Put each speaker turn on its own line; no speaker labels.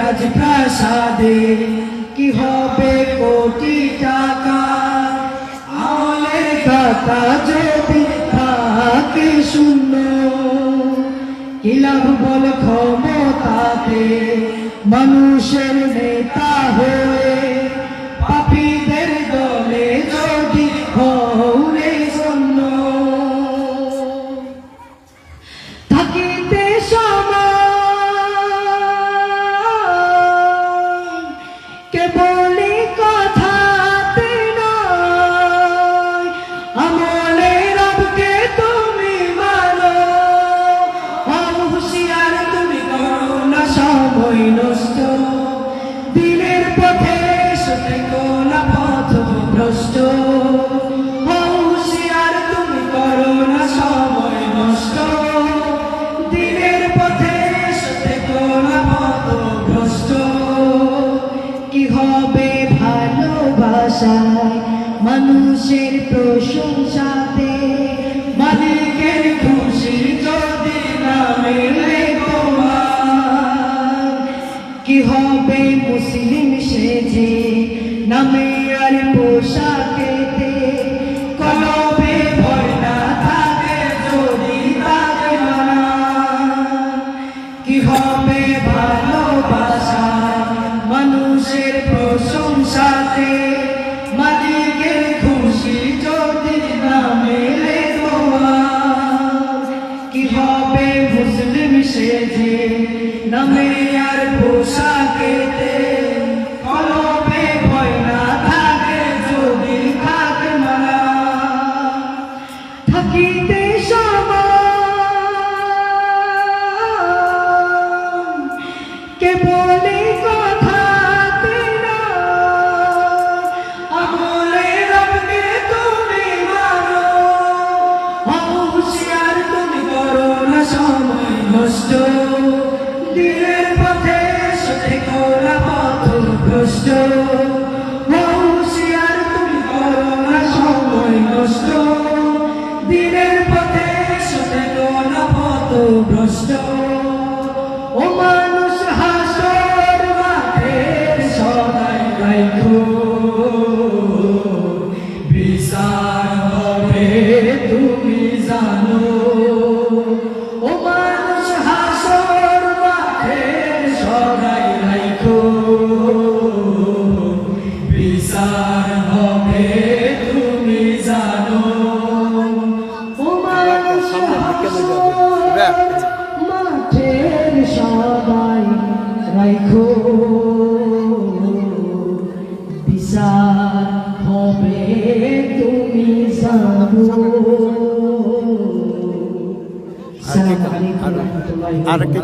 রাজপ্রাসাদে কি হবে কোটি টাকা আমলের খাতা যদি থাকে শূন্য কি লাভ বল ক্ষমতাতে মানুষের নেতা হয়ে পাপীদের দলে যদি হৌরে শূন্য থাকিতে কেবলি কথাতে নয় আমলে রবকে তুমি মানো হুঁশিয়ার তুমি করো না সময় নষ্ট দিনের পথে সতে কোনা পথ ভ্রষ্ট হুঁশিয়ার তুমি করো না সময় নষ্ট দিনের পথে সতে কোনা পথ ভ্রষ্ট কি হবে ভালোবাসায় মানুষের প্রশংসাতে মালিকের খুশি যদি না মেলে তোমার কি হবে মুসলিম সেজে নামে আর পোশাকেতে কলবে ভয় না থাকে যদি তাকে মানা কি হবে ভালোবাসায় মানুষের প্রশংসাতে মালিকের খুশি যদি না মেলে তোমার কি হবে মুসলিম সেজে নামে আর পোশাকেতে কলবে ভয় না থাকে যদি থাকে মানা থাকিতে কেবলি কথাতে নয় আমলে রবকে তুমি মানো হুঁশিয়ার তুমি করো না সময় নষ্ট দিনের পথে সতে কোনা পথ ভ্রষ্ট হুঁশিয়ার তুমি করো না সময় নষ্ট দিনের পথে সতে কোনা পথ ভ্রষ্ট ও মানুষ হাসর মাঠের সদাই রাখো বিচার হবে তুমি জানো ও মানুষ হাসর মাঠের সদাই রাখো বিচার হবে তুমি জানো ও মানুষ মাঠের সবাই রাখো বিচার হবে তুমি জানো।
আর কে